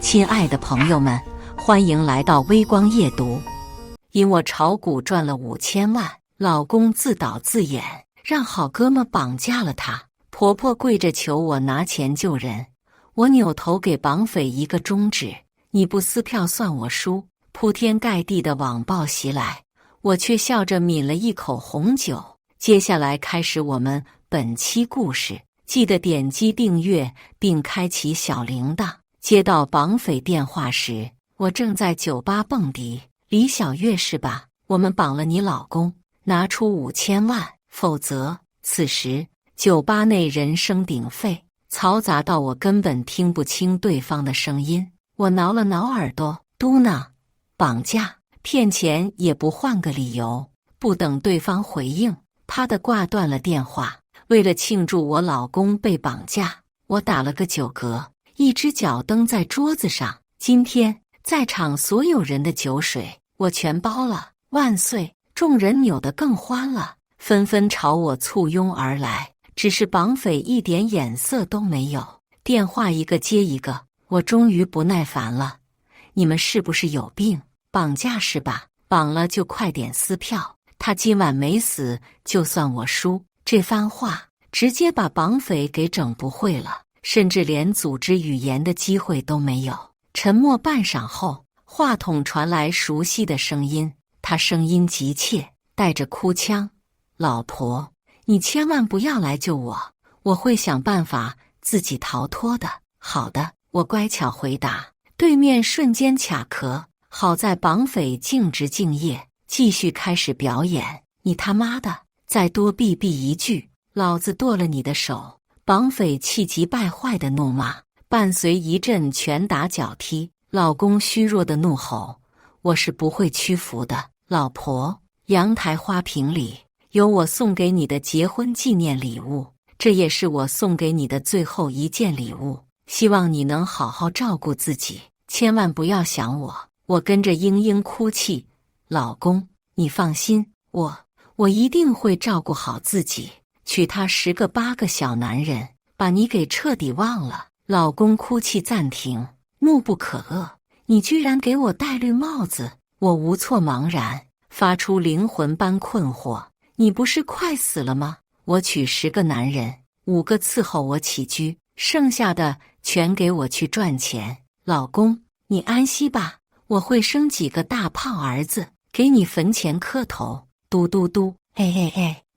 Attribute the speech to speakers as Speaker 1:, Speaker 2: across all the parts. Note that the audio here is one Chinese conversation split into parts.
Speaker 1: 亲爱的朋友们，欢迎来到微光夜读。因我炒股赚了5000万，老公自导自演，让好哥们绑架了他。婆婆跪着求我拿钱救人，我扭头给绑匪一个中指，你不撕票算我输。铺天盖地的网暴袭来，我却笑着抿了一口红酒。接下来开始我们本期故事，记得点击订阅并开启小铃铛。接到绑匪电话时，我正在酒吧蹦迪。李小月是吧？我们绑了你老公，拿出5000万，否则……此时酒吧内人声鼎沸，嘈杂到我根本听不清对方的声音。我挠了挠耳朵，嘟囔：绑架、骗钱也不换个理由。不等对方回应，啪地挂断了电话。为了庆祝我老公被绑架，我打了个酒嗝，一只脚蹬在桌子上。今天在场所有人的酒水我全包了，万岁！众人扭得更欢了，纷纷朝我簇拥而来。只是绑匪一点眼色都没有，电话一个接一个。我终于不耐烦了，你们是不是有病？绑架是吧？绑了就快点撕票，他今晚没死就算我输。这番话直接把绑匪给整不会了，甚至连组织语言的机会都没有。沉默半晌后，话筒传来熟悉的声音，他声音急切，带着哭腔：老婆，你千万不要来救我，我会想办法自己逃脱的。好的，我乖巧回答。对面瞬间卡壳，好在绑匪静职敬业，继续开始表演。你他妈的，再多逼一句，老子剁了你的手！绑匪气急败坏的怒骂，伴随一阵拳打脚踢。老公虚弱的怒吼：我是不会屈服的。老婆，阳台花瓶里有我送给你的结婚纪念礼物，这也是我送给你的最后一件礼物，希望你能好好照顾自己，千万不要想我。我跟着嘤嘤哭泣。老公，你放心，我一定会照顾好自己。娶他10个8个小男人，把你给彻底忘了。老公哭泣暂停，怒不可遏。你居然给我戴绿帽子！我无措茫然，发出灵魂般困惑。你不是快死了吗？我娶10个男人，5个伺候我起居，剩下的全给我去赚钱。老公，你安息吧，我会生几个大胖儿子，给你坟前磕头。嘟嘟嘟，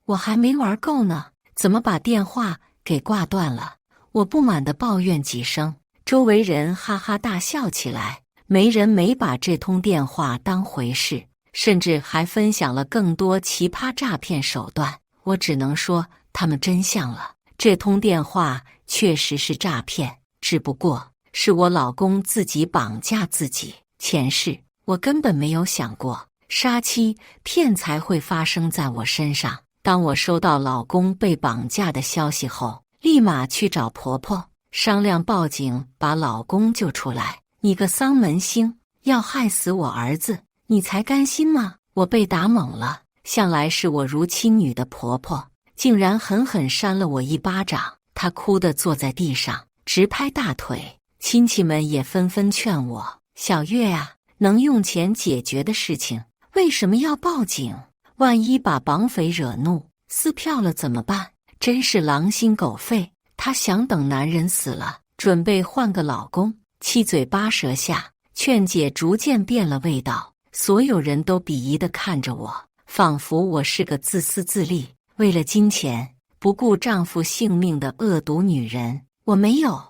Speaker 1: 我还没玩够呢，怎么把电话给挂断了？我不满地抱怨几声，周围人哈哈大笑起来。没人没把这通电话当回事，甚至还分享了更多奇葩诈骗手段。我只能说他们真相了，这通电话确实是诈骗，只不过是我老公自己绑架自己。前世我根本没有想过杀妻骗财会发生在我身上。当我收到老公被绑架的消息后，立马去找婆婆商量报警把老公救出来。你个丧门星，要害死我儿子，你才甘心吗？我被打懵了，向来视我如亲女的婆婆竟然狠狠扇了我一巴掌。她哭得坐在地上直拍大腿，亲戚们也纷纷劝我：小月啊，能用钱解决的事情为什么要报警？万一把绑匪惹怒撕票了怎么办？真是狼心狗肺。她想等男人死了准备换个老公，七嘴八舌下劝解逐渐变了味道。所有人都鄙夷地看着我，仿佛我是个自私自利，为了金钱不顾丈夫性命的恶毒女人。我没有，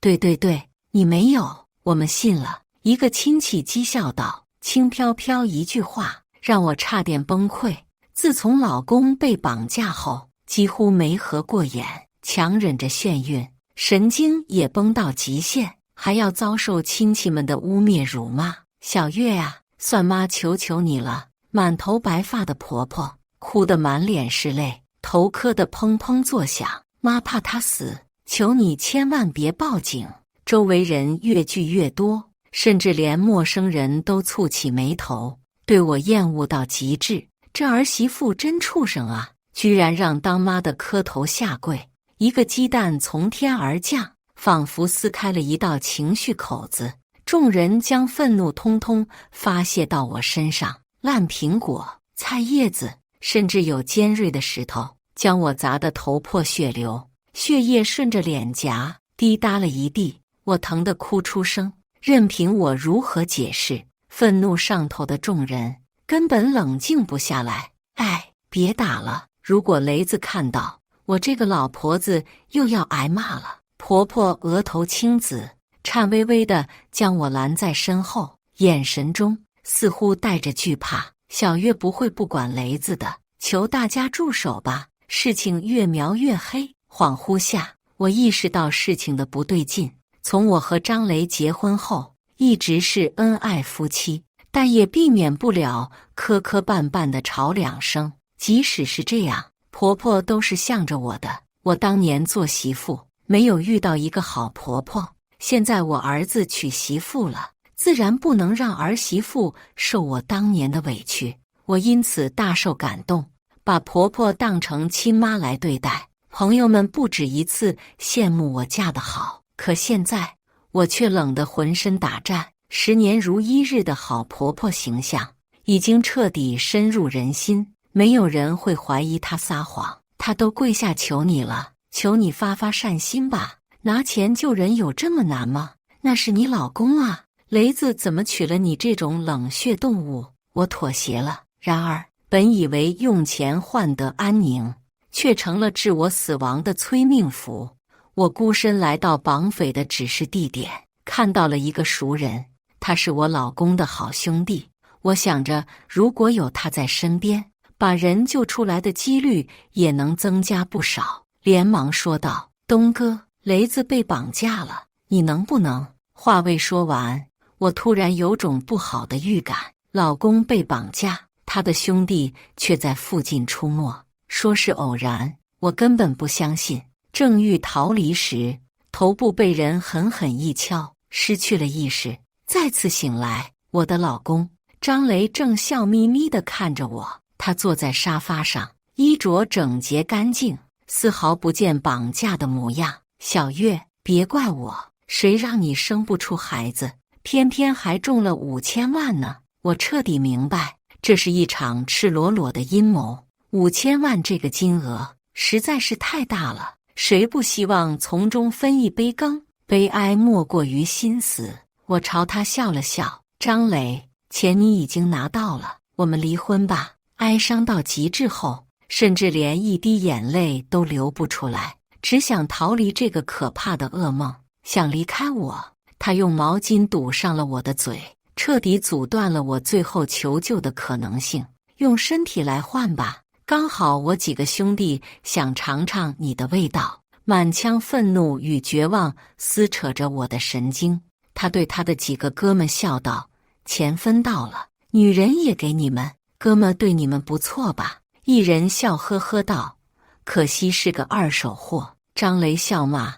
Speaker 1: 对，你没有，我们信了。一个亲戚讥笑道，轻飘飘一句话让我差点崩溃。自从老公被绑架后，几乎没合过眼，强忍着眩晕，神经也崩到极限，还要遭受亲戚们的污蔑辱骂。小月啊，算妈求求你了！满头白发的婆婆哭得满脸是泪，头磕得砰砰作响。妈怕他死，求你千万别报警。周围人越聚越多，甚至连陌生人都蹙起眉头，对我厌恶到极致。这儿媳妇真畜生啊，居然让当妈的磕头下跪。一个鸡蛋从天而降，仿佛撕开了一道情绪口子，众人将愤怒通通发泄到我身上。烂苹果、菜叶子，甚至有尖锐的石头，将我砸得头破血流，血液顺着脸颊滴答了一地，我疼得哭出声。任凭我如何解释，愤怒上头的众人根本冷静不下来。哎，别打了！如果雷子看到，我这个老婆子又要挨骂了。婆婆额头青紫，颤巍巍地将我拦在身后，眼神中似乎带着惧怕。小月不会不管雷子的，求大家住手吧！事情越描越黑。恍惚下，我意识到事情的不对劲。从我和张雷结婚后，一直是恩爱夫妻，但也避免不了磕磕绊绊的吵两声。即使是这样，婆婆都是向着我的。我当年做媳妇，没有遇到一个好婆婆，现在我儿子娶媳妇了，自然不能让儿媳妇受我当年的委屈。我因此大受感动，把婆婆当成亲妈来对待。朋友们不止一次羡慕我嫁得好，可现在我却冷得浑身打颤。10年如一日的好婆婆形象已经彻底深入人心，没有人会怀疑她撒谎。她都跪下求你了，求你发发善心吧，拿钱救人有这么难吗？那是你老公啊，雷子怎么娶了你这种冷血动物？我妥协了。然而本以为用钱换得安宁，却成了致我死亡的催命符。我孤身来到绑匪的指示地点，看到了一个熟人，他是我老公的好兄弟。我想着，如果有他在身边，把人救出来的几率也能增加不少。连忙说道：“东哥，雷子被绑架了，你能不能……”话未说完，我突然有种不好的预感。老公被绑架，他的兄弟却在附近出没，说是偶然，我根本不相信。正欲逃离时，头部被人狠狠一敲，失去了意识。再次醒来，我的老公张雷正笑眯眯地看着我，他坐在沙发上，衣着整洁干净，丝毫不见绑架的模样。小月，别怪我，谁让你生不出孩子，偏偏还中了5000万呢？我彻底明白，这是一场赤裸裸的阴谋。5000万这个金额实在是太大了，谁不希望从中分一杯羹？悲哀莫过于心死。我朝他笑了笑，张磊，钱你已经拿到了，我们离婚吧。哀伤到极致后，甚至连一滴眼泪都流不出来，只想逃离这个可怕的噩梦，想离开我。他用毛巾堵上了我的嘴，彻底阻断了我最后求救的可能性。用身体来换吧，刚好我几个兄弟想尝尝你的味道。满腔愤怒与绝望撕扯着我的神经。他对他的几个哥们笑道：“钱分到了，女人也给你们，哥们对你们不错吧？”一人笑呵呵道：“可惜是个二手货。”张雷笑骂：“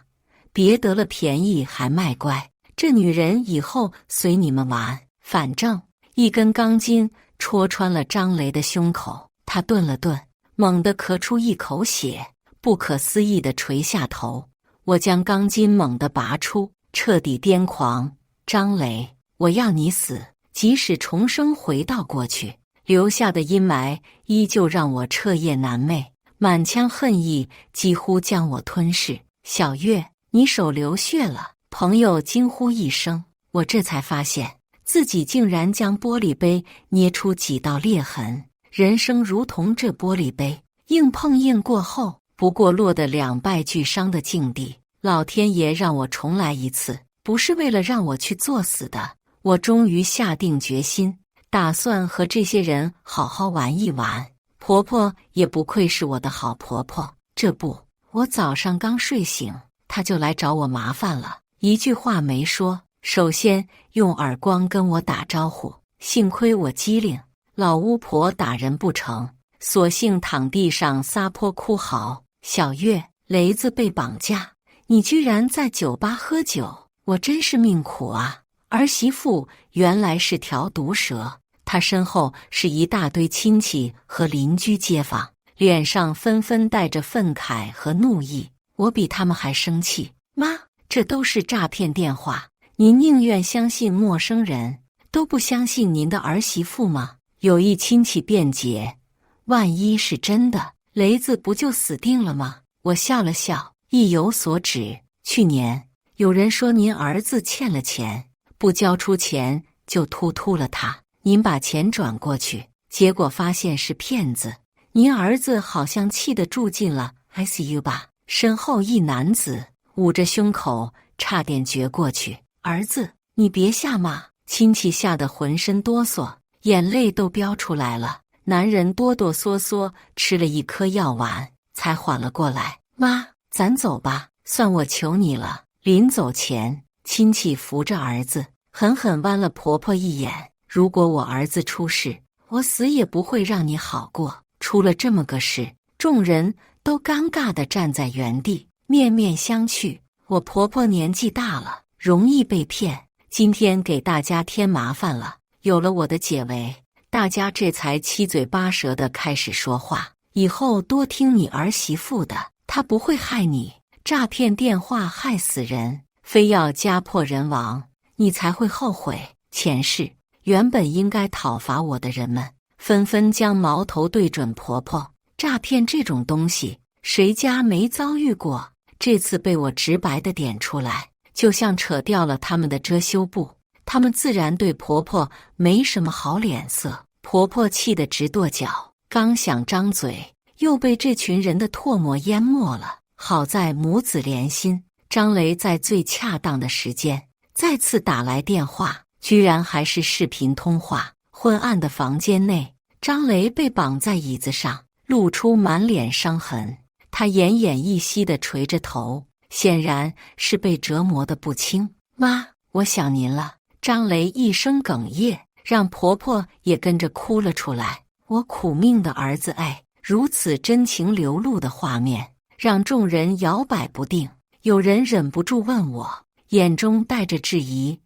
Speaker 1: 别得了便宜还卖乖，这女人以后随你们玩。”反正一根钢筋戳穿了张雷的胸口，他顿了顿，猛地咳出一口血，不可思议地垂下头。我将钢筋猛地拔出，彻底癫狂。张雷，我要你死！即使重生回到过去，留下的阴霾依旧让我彻夜难寐，满腔恨意几乎将我吞噬。小月，你手流血了！朋友惊呼一声，我这才发现自己竟然将玻璃杯捏出几道裂痕。人生如同这玻璃杯，硬碰硬过后，不过落得两败俱伤的境地。老天爷让我重来一次，不是为了让我去作死的。我终于下定决心，打算和这些人好好玩一玩。婆婆也不愧是我的好婆婆，这不，我早上刚睡醒，她就来找我麻烦了，一句话没说，首先用耳光跟我打招呼。幸亏我机灵，老巫婆打人不成，索性躺地上撒泼哭嚎：“小月，雷子被绑架，你居然在酒吧喝酒，我真是命苦啊！”儿媳妇原来是条毒蛇，她身后是一大堆亲戚和邻居街坊，脸上纷纷带着愤慨和怒意。我比他们还生气。妈，这都是诈骗电话，您宁愿相信陌生人，都不相信您的儿媳妇吗？有一亲戚辩解，万一是真的，雷子不就死定了吗？我笑了笑，意有所指。去年有人说您儿子欠了钱，不交出钱就突了他，您把钱转过去，结果发现是骗子。您儿子好像气得住进了 ICU 吧？身后一男子捂着胸口，差点绝过去。儿子，你别吓骂！亲戚吓得浑身哆嗦，眼泪都飙出来了。男人哆哆嗦嗦吃了一颗药丸，才缓了过来。妈，咱走吧，算我求你了。临走前，亲戚扶着儿子，狠狠剜了婆婆一眼。如果我儿子出事，我死也不会让你好过。出了这么个事，众人都尴尬地站在原地，面面相觑。我婆婆年纪大了，容易被骗，今天给大家添麻烦了。有了我的解围，大家这才七嘴八舌地开始说话。以后多听你儿媳妇的，她不会害你。诈骗电话害死人，非要家破人亡，你才会后悔。前世原本应该讨伐我的人们，纷纷将矛头对准婆婆。诈骗这种东西，谁家没遭遇过？这次被我直白地点出来，就像扯掉了他们的遮羞布，他们自然对婆婆没什么好脸色。婆婆气得直跺脚，刚想张嘴，又被这群人的唾沫淹没了。好在母子连心，张雷在最恰当的时间再次打来电话，居然还是视频通话。昏暗的房间内，张雷被绑在椅子上，露出满脸伤痕。他奄奄一息地垂着头，显然是被折磨得不轻。妈，我想您了。张雷一声哽咽，让婆婆也跟着哭了出来。我苦命的儿子，如此真情流露的画面，让众人摇摆不定。有人忍不住问我，眼中带着质疑：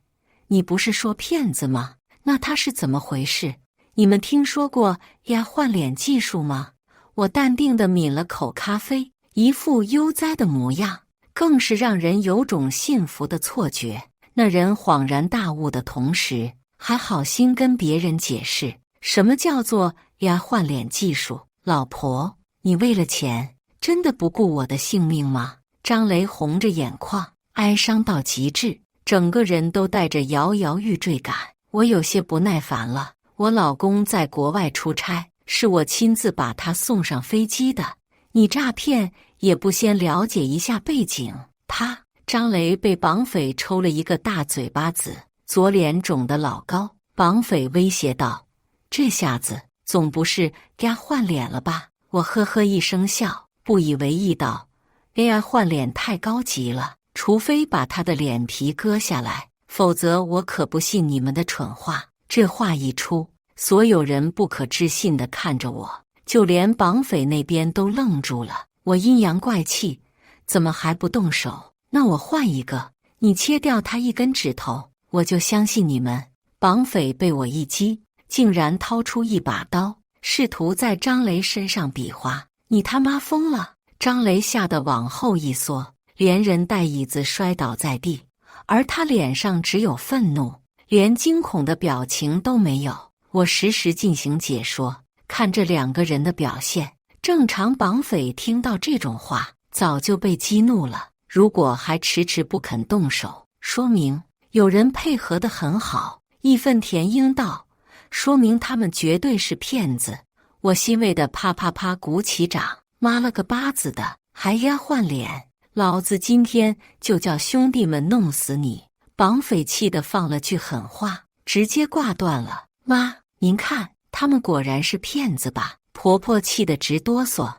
Speaker 1: 你不是说骗子吗？那他是怎么回事？你们听说过换脸技术吗？我淡定地抿了口咖啡，一副悠哉的模样，更是让人有种幸福的错觉。那人恍然大悟的同时，还好心跟别人解释，什么叫做换脸技术？老婆，你为了钱，真的不顾我的性命吗？张雷红着眼眶，哀伤到极致，整个人都带着摇摇欲坠感。我有些不耐烦了，我老公在国外出差，是我亲自把他送上飞机的，你诈骗也不先了解一下背景。张雷被绑匪抽了一个大嘴巴子，左脸肿得老高。绑匪威胁道：这下子总不是换脸了吧？我呵呵一声笑，不以为意道：AI 换脸太高级了，除非把他的脸皮割下来，否则我可不信你们的蠢话。这话一出，所有人不可置信地看着我，就连绑匪那边都愣住了。我阴阳怪气，怎么还不动手？那我换一个，你切掉他一根指头，我就相信你们。绑匪被我一击，竟然掏出一把刀，试图在张雷身上比划。你他妈疯了！张雷吓得往后一缩，连人带椅子摔倒在地，而他脸上只有愤怒，连惊恐的表情都没有。我实时进行解说，看这两个人的表现，正常绑匪听到这种话，早就被激怒了。如果还迟迟不肯动手，说明有人配合得很好。义愤填膺道：说明他们绝对是骗子。我欣慰的啪啪啪鼓起掌，妈了个巴子的，还换脸！老子今天就叫兄弟们弄死你！绑匪气得放了句狠话，直接挂断了。妈，您看，他们果然是骗子吧？婆婆气得直哆嗦。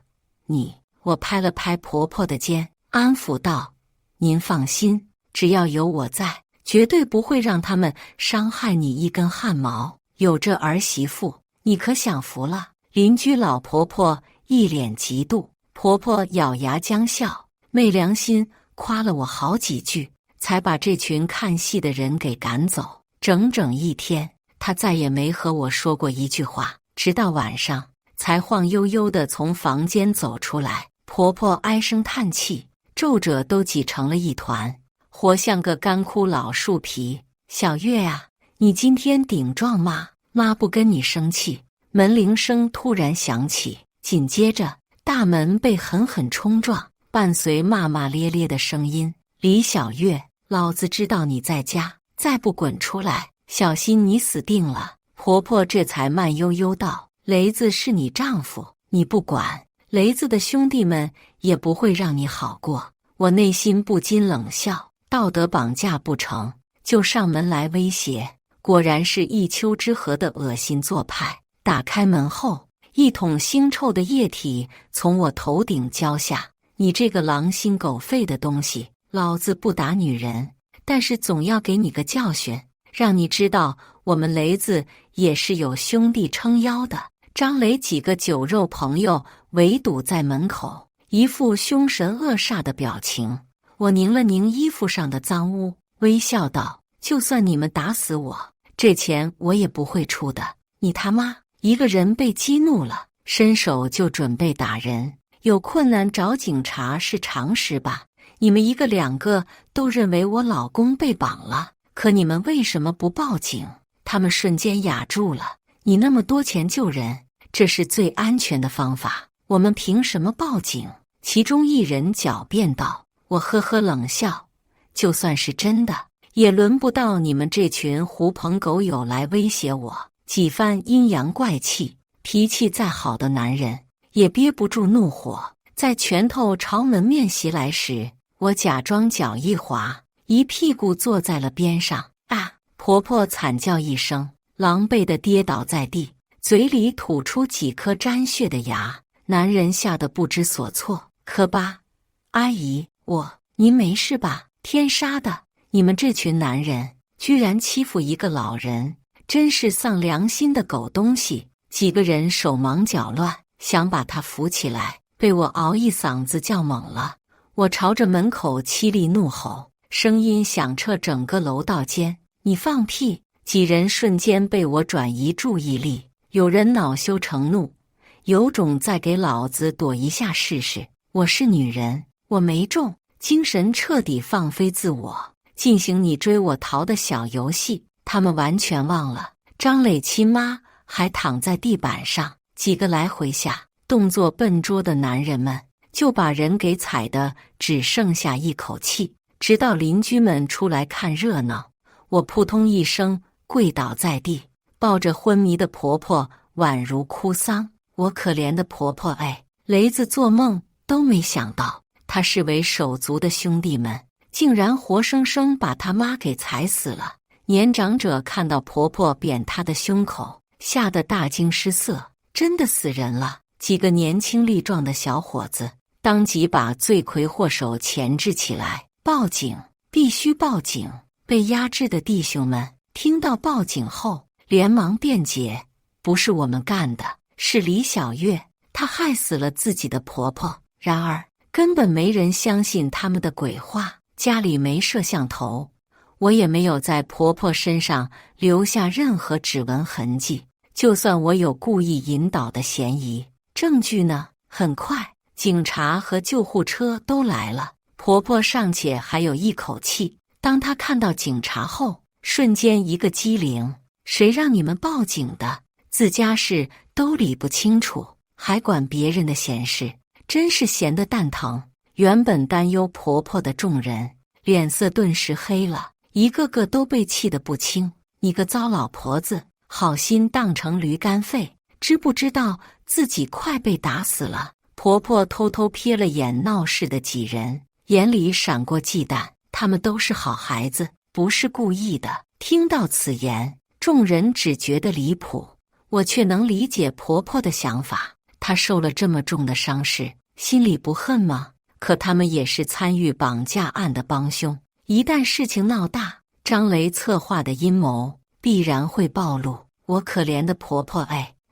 Speaker 1: 我拍了拍婆婆的肩，安抚道：您放心，只要有我在，绝对不会让他们伤害你一根汗毛。有这儿媳妇，你可享福了。邻居老婆婆一脸嫉妒，婆婆咬牙僵笑，昧良心夸了我好几句，才把这群看戏的人给赶走。整整一天，她再也没和我说过一句话，直到晚上才晃悠悠地从房间走出来。婆婆唉声叹气，皱褶都挤成了一团，活像个干枯老树皮。小月啊，你今天顶撞妈，妈不跟你生气。门铃声突然响起，紧接着大门被狠狠冲撞，伴随骂骂咧咧的声音：李小月，老子知道你在家，再不滚出来，小心你死定了。婆婆这才慢悠悠道：雷子是你丈夫，你不管，雷子的兄弟们也不会让你好过。我内心不禁冷笑，道德绑架不成就上门来威胁，果然是一丘之貉的恶心做派。打开门后，一桶腥臭的液体从我头顶浇下。你这个狼心狗肺的东西，老子不打女人，但是总要给你个教训，让你知道我们雷子也是有兄弟撑腰的。张雷几个酒肉朋友围堵在门口，一副凶神恶煞的表情。我拧了拧衣服上的脏污，微笑道：就算你们打死我，这钱我也不会出的。你他妈！一个人被激怒了，伸手就准备打人，有困难找警察是常识吧？你们一个两个都认为我老公被绑了，可你们为什么不报警？他们瞬间哑住了。你那么多钱救人，这是最安全的方法，我们凭什么报警？其中一人狡辩道。我呵呵冷笑，就算是真的，也轮不到你们这群狐朋狗友来威胁我。几番阴阳怪气，脾气再好的男人也憋不住怒火。在拳头朝门面袭来时，我假装脚一滑，一屁股坐在了边上。啊！婆婆惨叫一声，狼狈地跌倒在地，嘴里吐出几颗沾血的牙。男人吓得不知所措。可吧，阿姨，您没事吧？天杀的，你们这群男人居然欺负一个老人，真是丧良心的狗东西！几个人手忙脚乱，想把他扶起来，被我嗷一嗓子叫猛了。我朝着门口凄厉怒吼，声音响彻整个楼道间。你放屁！几人瞬间被我转移注意力，有人恼羞成怒，有种再给老子躲一下试试。我是女人，我没中，精神彻底放飞自我，进行你追我逃的小游戏。他们完全忘了张磊亲妈还躺在地板上。几个来回下动作笨拙的男人们就把人给踩得只剩下一口气。直到邻居们出来看热闹，我扑通一声跪倒在地，抱着昏迷的婆婆宛如哭丧。我可怜的婆婆雷子做梦都没想到，他视为手足的兄弟们竟然活生生把他妈给踩死了。年长者看到婆婆扁塌的胸口，吓得大惊失色，真的死人了。几个年轻力壮的小伙子当即把罪魁祸首钳制起来。报警，必须报警！被压制的弟兄们听到报警后连忙辩解，不是我们干的，是李小月，她害死了自己的婆婆。然而根本没人相信他们的鬼话。家里没摄像头，我也没有在婆婆身上留下任何指纹痕迹，就算我有故意引导的嫌疑，证据呢？很快警察和救护车都来了，婆婆尚且还有一口气，当她看到警察后瞬间一个机灵。谁让你们报警的？自家事都理不清楚，还管别人的闲事，真是闲得蛋疼。原本担忧婆婆的众人脸色顿时黑了，一个个都被气得不轻。你个糟老婆子，好心当成驴肝肺，知不知道自己快被打死了？婆婆偷偷瞥了眼闹事的几人，眼里闪过忌惮，他们都是好孩子，不是故意的。听到此言，众人只觉得离谱，我却能理解婆婆的想法。她受了这么重的伤势，心里不恨吗？可他们也是参与绑架案的帮凶，一旦事情闹大，张雷策划的阴谋必然会暴露。我可怜的婆婆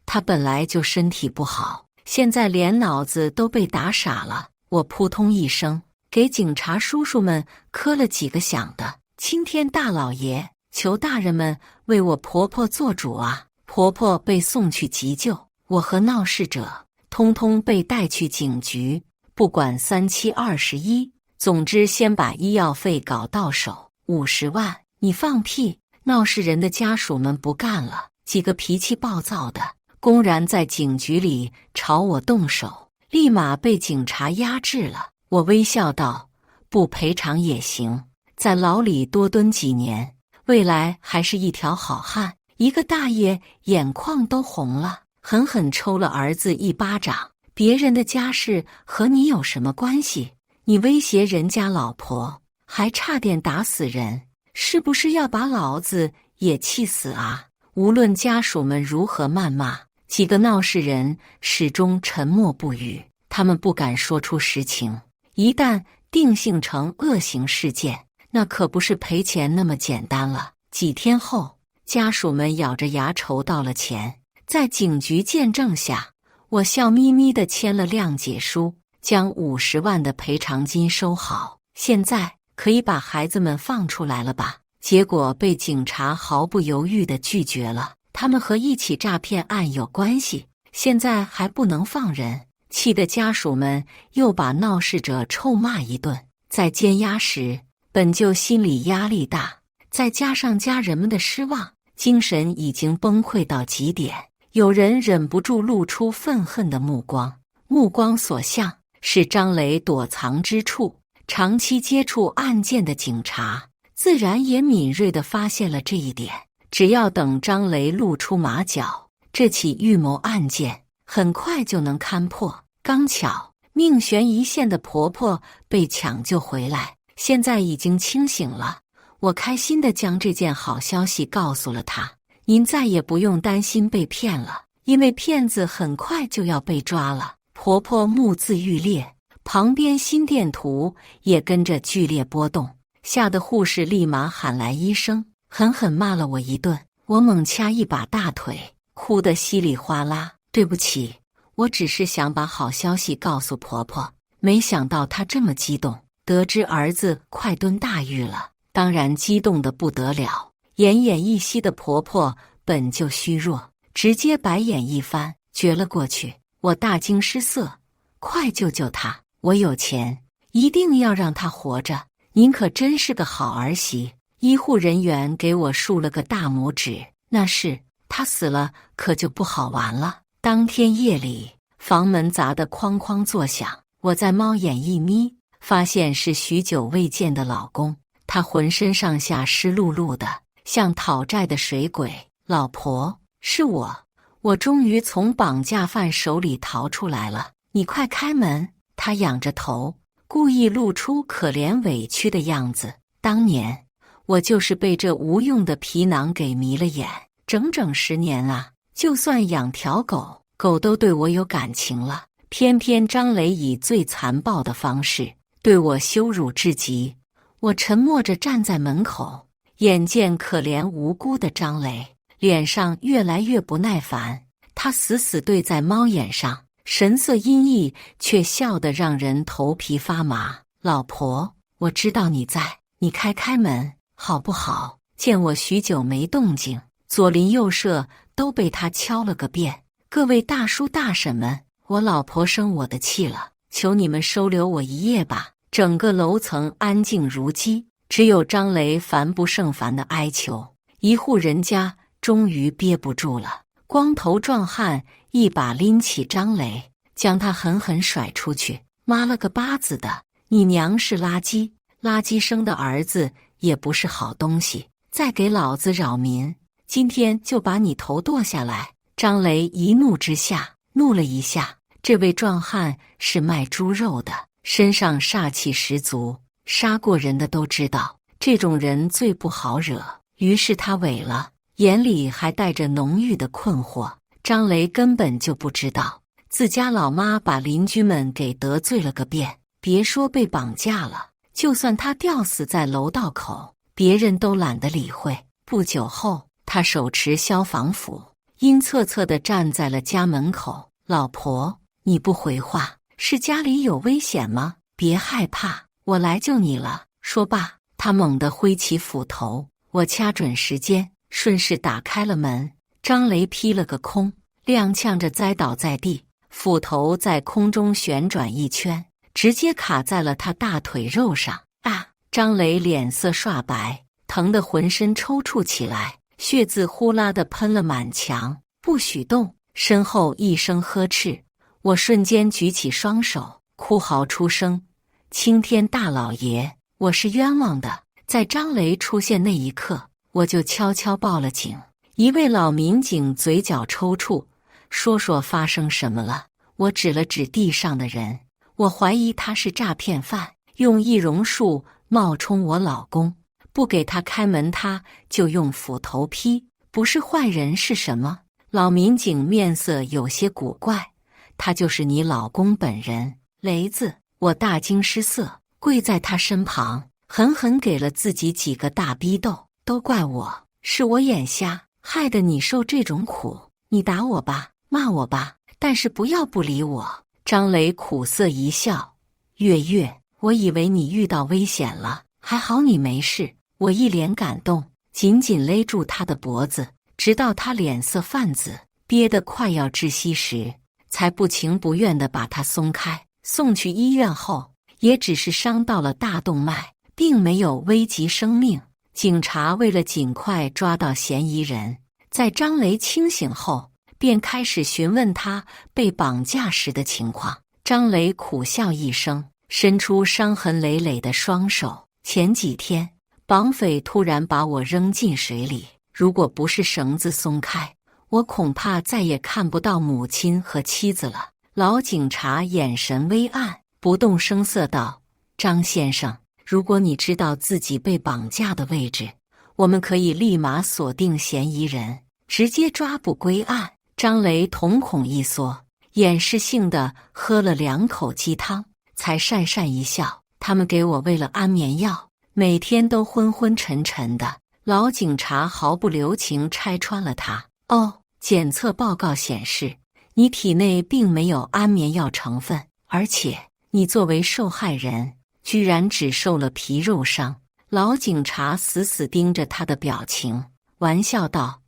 Speaker 1: 她本来就身体不好，现在连脑子都被打傻了。我扑通一声给警察叔叔们磕了几个响的，青天大老爷，求大人们为我婆婆做主啊！婆婆被送去急救，我和闹事者通通被带去警局，不管3721，总之，先把医药费搞到手，50万。你放屁！闹事人的家属们不干了，几个脾气暴躁的，公然在警局里朝我动手，立马被警察压制了。我微笑道：不赔偿也行，在牢里多蹲几年，未来还是一条好汉。一个大爷眼眶都红了，狠狠抽了儿子一巴掌。别人的家事和你有什么关系？你威胁人家老婆，还差点打死人，是不是要把老子也气死啊？无论家属们如何谩骂，几个闹事人始终沉默不语，他们不敢说出实情。一旦定性成恶行事件，那可不是赔钱那么简单了。几天后，家属们咬着牙筹到了钱，在警局见证下，我笑眯眯地签了谅解书，将50万的赔偿金收好。现在可以把孩子们放出来了吧？结果被警察毫不犹豫地拒绝了。他们和一起诈骗案有关系，现在还不能放人，气得家属们又把闹事者臭骂一顿。在监押时，本就心理压力大，再加上家人们的失望，精神已经崩溃到极点。有人忍不住露出愤恨的目光，目光所向是张雷躲藏之处。长期接触案件的警察自然也敏锐地发现了这一点。只要等张雷露出马脚，这起预谋案件很快就能勘破。刚巧命悬一线的婆婆被抢救回来，现在已经清醒了。我开心地将这件好消息告诉了她。您再也不用担心被骗了，因为骗子很快就要被抓了。婆婆目眦欲裂，旁边心电图也跟着剧烈波动，吓得护士立马喊来医生，狠狠骂了我一顿。我猛掐一把大腿，哭得稀里哗啦。对不起，我只是想把好消息告诉婆婆，没想到她这么激动。得知儿子快蹲大狱了，当然激动得不得了。奄奄一息的婆婆本就虚弱，直接白眼一翻，撅了过去。我大惊失色，快救救她！我有钱，一定要让她活着。您可真是个好儿媳。医护人员给我竖了个大拇指。那是，她死了可就不好玩了。当天夜里，房门砸得哐哐作响，我在猫眼一眯，发现是许久未见的老公，他浑身上下湿漉漉的，像讨债的水鬼。老婆，是我终于从绑架犯手里逃出来了，你快开门。他仰着头，故意露出可怜委屈的样子。当年我就是被这无用的皮囊给迷了眼，整整10年啊！就算养条狗，狗都对我有感情了，偏偏张雷以最残暴的方式对我羞辱至极。我沉默着站在门口，眼见可怜无辜的张雷，脸上越来越不耐烦。他死死对在猫眼上，神色阴翳，却笑得让人头皮发麻。老婆，我知道你在，你开门好不好？见我许久没动静，左邻右舍都被他敲了个遍。各位大叔大婶们，我老婆生我的气了，求你们收留我一夜吧。整个楼层安静如鸡，只有张雷烦不胜烦的哀求。一户人家终于憋不住了，光头壮汉一把拎起张雷，将他狠狠甩出去。妈了个巴子的，你娘是垃圾，垃圾生的儿子也不是好东西，再给老子扰民，今天就把你头剁下来。张雷一怒之下怒了一下，这位壮汉是卖猪肉的，身上煞气十足，杀过人的都知道，这种人最不好惹。于是他萎了，眼里还带着浓郁的困惑。张雷根本就不知道，自家老妈把邻居们给得罪了个遍，别说被绑架了，就算他吊死在楼道口，别人都懒得理会。不久后，他手持消防斧，阴恻恻地站在了家门口。老婆，你不回话，是家里有危险吗？别害怕，我来救你了。说罢，他猛地挥起斧头，我掐准时间，顺势打开了门。张雷劈了个空，踉跄着栽倒在地，斧头在空中旋转一圈，直接卡在了他大腿肉上。啊！张雷脸色刷白，疼得浑身抽搐起来，血渍呼啦地喷了满墙。不许动！身后一声呵斥，我瞬间举起双手，哭嚎出声：青天大老爷，我是冤枉的！在张雷出现那一刻，我就悄悄报了警。一位老民警嘴角抽搐，说发生什么了。我指了指地上的人，我怀疑他是诈骗犯，用易容术冒充我老公，不给他开门他就用斧头劈，不是坏人是什么？老民警面色有些古怪，他就是你老公本人，雷子。我大惊失色，跪在他身旁，狠狠给了自己几个大逼斗。都怪我，是我眼瞎，害得你受这种苦。你打我吧，骂我吧，但是不要不理我。张雷苦涩一笑，月月，我以为你遇到危险了，还好你没事。我一脸感动，紧紧勒住他的脖子，直到他脸色泛紫，憋得快要窒息时，才不情不愿地把他松开。送去医院后，也只是伤到了大动脉，并没有危及生命。警察为了尽快抓到嫌疑人，在张雷清醒后，便开始询问他被绑架时的情况。张雷苦笑一声，伸出伤痕累累的双手。前几天，绑匪突然把我扔进水里，如果不是绳子松开，我恐怕再也看不到母亲和妻子了。老警察眼神微暗，不动声色道：张先生，如果你知道自己被绑架的位置，我们可以立马锁定嫌疑人，直接抓捕归案。张雷瞳孔一缩，掩饰性的喝了2口鸡汤，才讪讪一笑：他们给我喂了安眠药，每天都昏昏沉沉的。老警察毫不留情拆穿了他：检测报告显示，你体内并没有安眠药成分，而且你作为受害人，居然只受了皮肉伤。老警察死死盯着他的表情，玩笑道：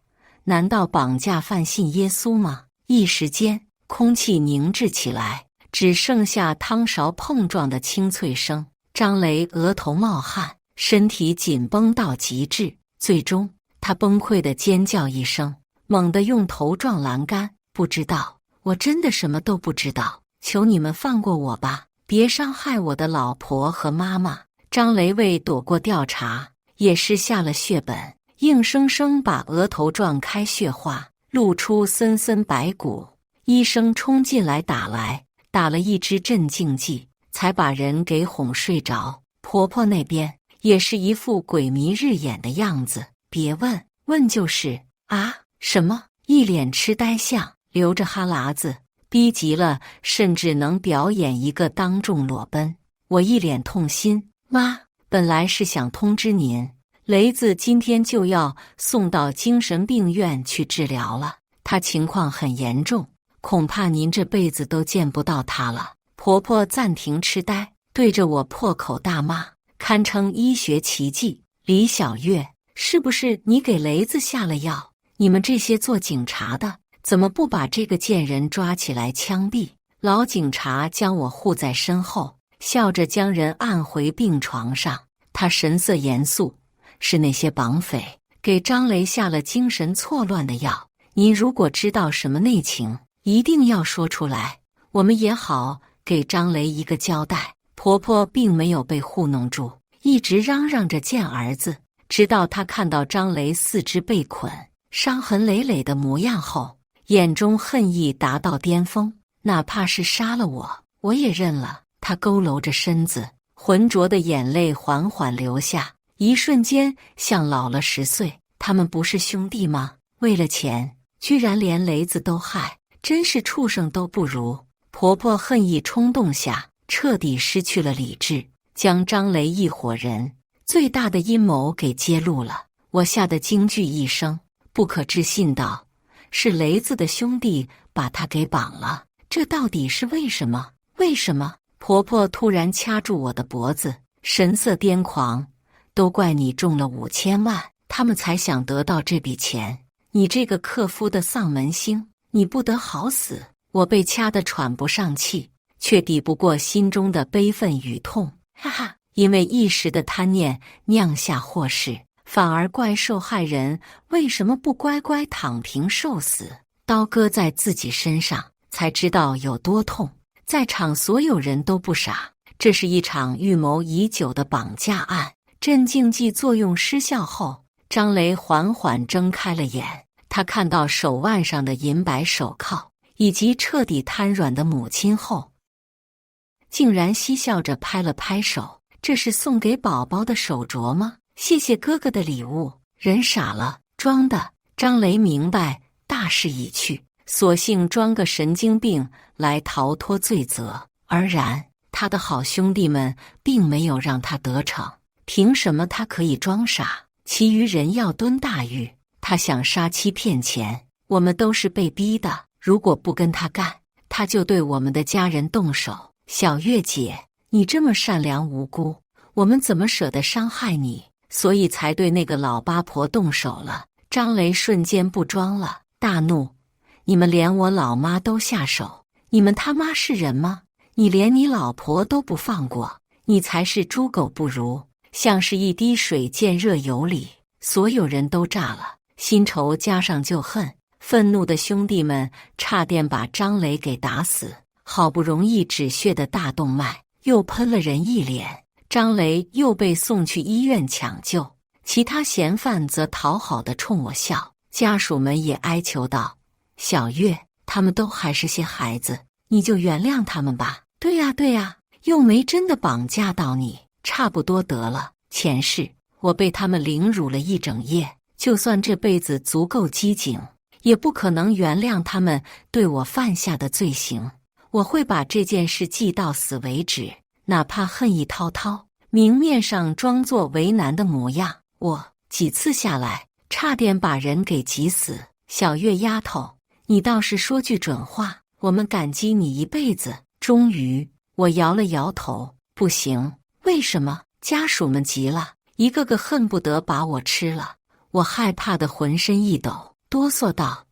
Speaker 1: 难道绑架犯信耶稣吗？一时间，空气凝滞起来，只剩下汤勺碰撞的清脆声。张雷额头冒汗，身体紧绷到极致，最终他崩溃的尖叫一声，猛地用头撞栏杆。不知道，我真的什么都不知道，求你们放过我吧，别伤害我的老婆和妈妈。张雷为躲过调查，也是下了血本，硬生生把额头撞开血花，露出森森白骨。医生冲进来打了一支镇静剂，才把人给哄睡着。婆婆那边也是一副鬼迷日眼的样子，别问，问就是啊什么，一脸痴呆相，流着哈喇子，逼急了甚至能表演一个当众裸奔。我一脸痛心，妈，本来是想通知您，雷子今天就要送到精神病院去治疗了，他情况很严重，恐怕您这辈子都见不到他了。婆婆暂停痴呆，对着我破口大骂，堪称医学奇迹。李小月，是不是你给雷子下了药？你们这些做警察的，怎么不把这个贱人抓起来枪毙？老警察将我护在身后，笑着将人按回病床上。他神色严肃：是那些绑匪给张雷下了精神错乱的药，您如果知道什么内情，一定要说出来，我们也好给张雷一个交代。婆婆并没有被糊弄住，一直嚷嚷着见儿子，直到她看到张雷四肢被捆，伤痕累累的模样后，眼中恨意达到巅峰。哪怕是杀了我，我也认了。她佝偻着身子，浑浊的眼泪缓缓流下，一瞬间像老了10岁。他们不是兄弟吗？为了钱，居然连雷子都害，真是畜生都不如。婆婆恨意冲动下，彻底失去了理智，将张雷一伙人最大的阴谋给揭露了。我吓得惊惧一声，不可置信道：是雷子的兄弟把他给绑了，这到底是为什么？为什么？婆婆突然掐住我的脖子，神色癫狂：都怪你中了5000万，他们才想得到这笔钱。你这个克夫的丧门星，你不得好死！我被掐得喘不上气，却抵不过心中的悲愤与痛。哈哈，因为一时的贪念酿下祸事，反而怪受害人为什么不乖乖躺平受死，刀割在自己身上，才知道有多痛。在场所有人都不傻，这是一场预谋已久的绑架案。镇静剂作用失效后，张雷缓缓睁开了眼。他看到手腕上的银白手铐，以及彻底瘫软的母亲后，竟然嬉笑着拍了拍手。这是送给宝宝的手镯吗？谢谢哥哥的礼物。人傻了，装的。张雷明白大势已去，索性装个神经病来逃脱罪责。而然，他的好兄弟们并没有让他得逞。凭什么他可以装傻，其余人要蹲大狱？他想杀妻骗钱，我们都是被逼的。如果不跟他干，他就对我们的家人动手。小月姐，你这么善良无辜，我们怎么舍得伤害你？所以才对那个老八婆动手了。张雷瞬间不装了，大怒：你们连我老妈都下手，你们他妈是人吗？你连你老婆都不放过，你才是猪狗不如。像是一滴水溅热油里，所有人都炸了。新仇加上旧恨，愤怒的兄弟们差点把张雷给打死。好不容易止血的大动脉又喷了人一脸，张雷又被送去医院抢救。其他嫌犯则讨好的冲我笑，家属们也哀求道：小月，他们都还是些孩子，你就原谅他们吧。对呀对呀，又没真的绑架到你，差不多得了。前世我被他们凌辱了一整夜，就算这辈子足够机警，也不可能原谅他们对我犯下的罪行。我会把这件事记到死为止，哪怕恨意滔滔，明面上装作为难的模样。我几次下来，差点把人给急死。小月丫头，你倒是说句准话，我们感激你一辈子。终于，我摇了摇头，不行。为什么？家属们急了，一个个恨不得把我吃了。我害怕的浑身一抖，哆嗦道：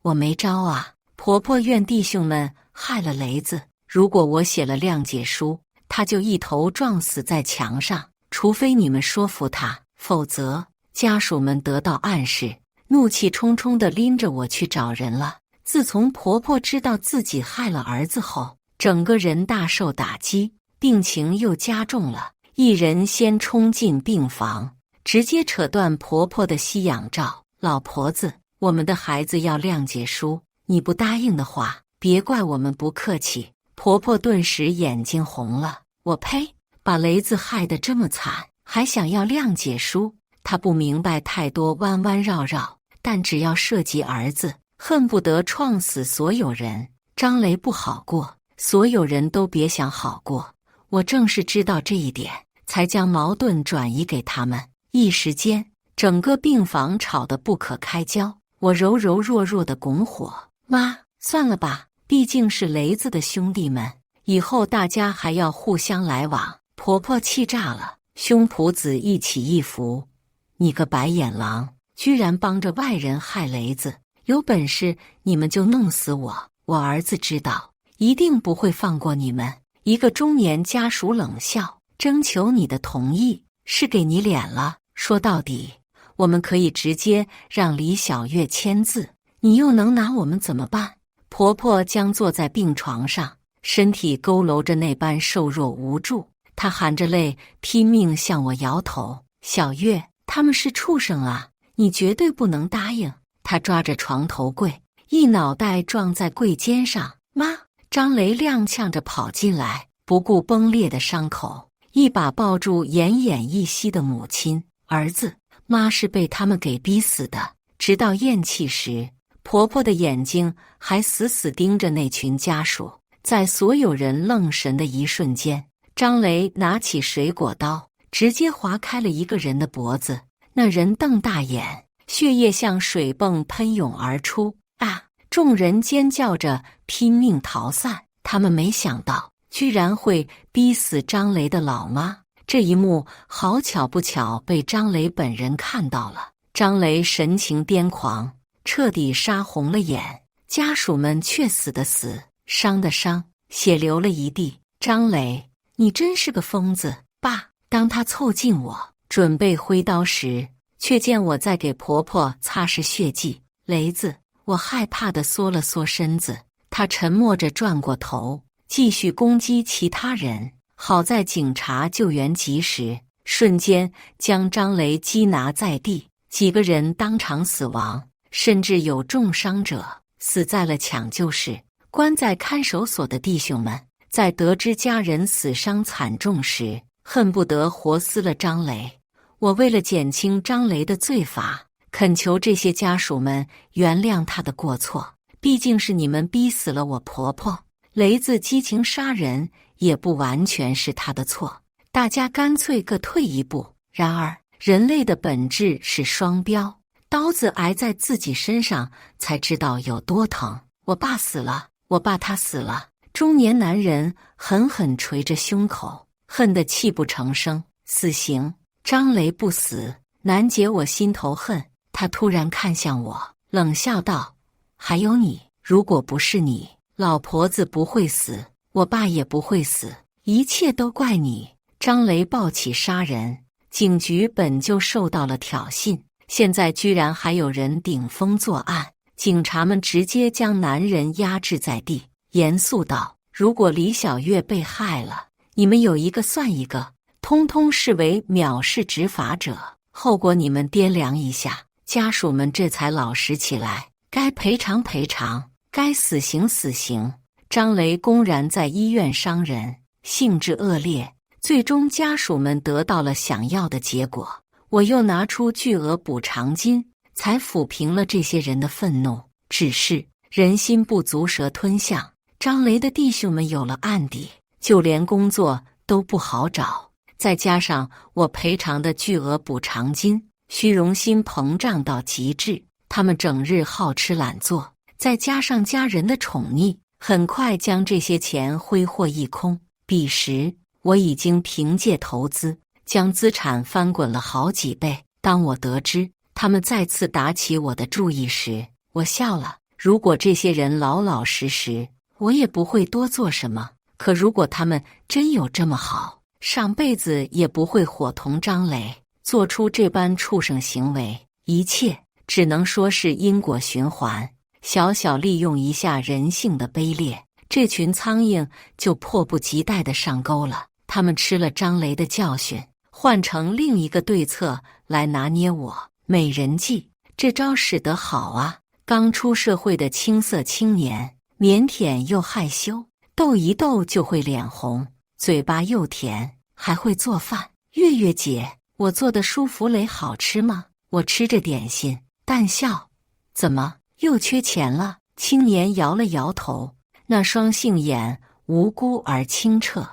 Speaker 1: 我没招啊，婆婆怨弟兄们害了雷子，如果我写了谅解书，他就一头撞死在墙上，除非你们说服他，否则。家属们得到暗示，怒气冲冲地拎着我去找人了。自从婆婆知道自己害了儿子后，整个人大受打击，病情又加重了。一人先冲进病房，直接扯断婆婆的吸氧罩。老婆子，我们的孩子要谅解书，你不答应的话，别怪我们不客气。婆婆顿时眼睛红了。我呸！把雷子害得这么惨，还想要谅解书？她不明白太多弯弯绕绕，但只要涉及儿子，恨不得撞死所有人。张雷不好过，所有人都别想好过。我正是知道这一点，才将矛盾转移给他们。一时间，整个病房吵得不可开交。我柔柔弱弱的拱火：妈，算了吧，毕竟是雷子的兄弟们，以后大家还要互相来往。婆婆气炸了，胸脯子一起一伏：你个白眼狼，居然帮着外人害雷子，有本事你们就弄死我！我儿子知道，一定不会放过你们。一个中年家属冷笑：征求你的同意，是给你脸了。说到底，我们可以直接让李小月签字，你又能拿我们怎么办？婆婆僵坐在病床上，身体佝偻着那般瘦弱无助，她含着泪拼命向我摇头：小月，他们是畜生啊，你绝对不能答应。她抓着床头柜，一脑袋撞在柜肩上。妈！张雷踉跄着跑进来，不顾崩裂的伤口，一把抱住奄奄一息的母亲。儿子，妈是被他们给逼死的。直到咽气时，婆婆的眼睛还死死盯着那群家属。在所有人愣神的一瞬间，张雷拿起水果刀，直接划开了一个人的脖子。那人瞪大眼，血液像水迸喷涌而出。啊！众人尖叫着拼命逃散。他们没想到，居然会逼死张雷的老妈。这一幕好巧不巧被张雷本人看到了。张雷神情癫狂，彻底杀红了眼。家属们却死的死，伤的伤。血流了一地。张磊，你真是个疯子！爸，当他凑近我，准备挥刀时，却见我在给婆婆擦拭血迹。雷子，我害怕地缩了缩身子。他沉默着转过头，继续攻击其他人。好在警察救援及时，瞬间将张雷击拿在地，几个人当场死亡，甚至有重伤者死在了抢救室。关在看守所的弟兄们在得知家人死伤惨重时，恨不得活撕了张雷。我为了减轻张雷的罪罚，恳求这些家属们原谅他的过错，毕竟是你们逼死了我婆婆。雷子激情杀人也不完全是他的错，大家干脆各退一步。然而人类的本质是双标，刀子挨在自己身上才知道有多疼。我爸死了，我爸他死了。中年男人狠狠捶着胸口，恨得泣不成声。死刑，张雷不死，难解我心头恨。他突然看向我，冷笑道：还有你，如果不是你，老婆子不会死，我爸也不会死，一切都怪你。张雷暴起杀人，警局本就受到了挑衅，现在居然还有人顶风作案。警察们直接将男人压制在地，严肃道：如果李小月被害了，你们有一个算一个，通通视为藐视执法者，后果你们掂量一下。家属们这才老实起来，该赔偿赔偿，该死刑死刑。张雷公然在医院伤人，性质恶劣，最终家属们得到了想要的结果。我又拿出巨额补偿金，才抚平了这些人的愤怒。只是人心不足蛇吞象，张雷的弟兄们有了案底，就连工作都不好找。再加上我赔偿的巨额补偿金，虚荣心膨胀到极致，他们整日好吃懒做，再加上家人的宠溺，很快将这些钱挥霍一空。彼时我已经凭借投资将资产翻滚了好几倍。当我得知他们再次打起我的主意时，我笑了。如果这些人老老实实，我也不会多做什么。可如果他们真有这么好，上辈子也不会伙同张雷做出这般畜生行为。一切只能说是因果循环，小小利用一下人性的卑劣，这群苍蝇就迫不及待地上钩了。他们吃了张雷的教训，换成另一个对策来拿捏我。美人计，这招使得好啊！刚出社会的青涩青年，腼腆又害羞，逗一逗就会脸红，嘴巴又甜，还会做饭。月月姐，我做的舒芙蕾好吃吗？我吃着点心，淡笑。怎么又缺钱了？青年摇了摇头，那双杏眼无辜而清澈。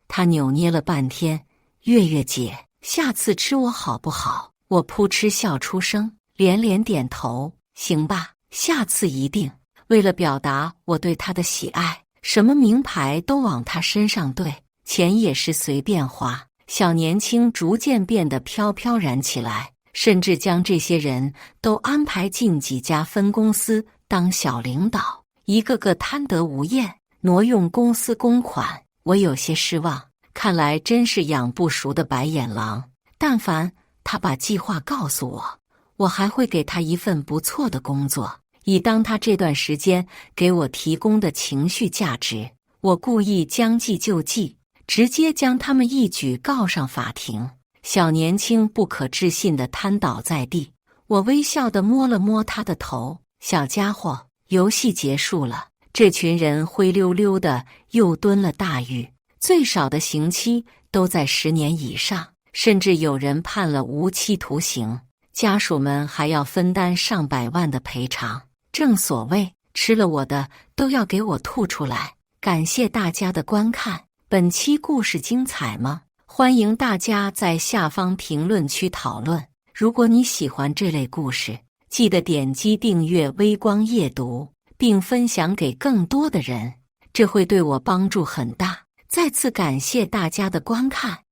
Speaker 1: 他扭捏了半天。月月姐，下次吃我好不好？我扑哧笑出声，连连点头。行吧，下次一定。为了表达我对他的喜爱，什么名牌都往他身上兑，钱也是随便花。小年轻逐渐变得飘飘然起来，甚至将这些人都安排进几家分公司当小领导，一个个贪得无厌，挪用公司公款。我有些失望，看来真是养不熟的白眼狼。但凡他把计划告诉我，我还会给他一份不错的工作，以当他这段时间给我提供的情绪价值。我故意将计就计，直接将他们一举告上法庭。小年轻不可置信地瘫倒在地，我微笑地摸了摸他的头。小家伙，游戏结束了。这群人灰溜溜的又蹲了大狱，最少的刑期都在10年以上，甚至有人判了无期徒刑。家属们还要分担上百万的赔偿。正所谓，吃了我的都要给我吐出来。感谢大家的观看，本期故事精彩吗？欢迎大家在下方评论区讨论。如果你喜欢这类故事，记得点击订阅微光夜读，并分享给更多的人，这会对我帮助很大。再次感谢大家的观看。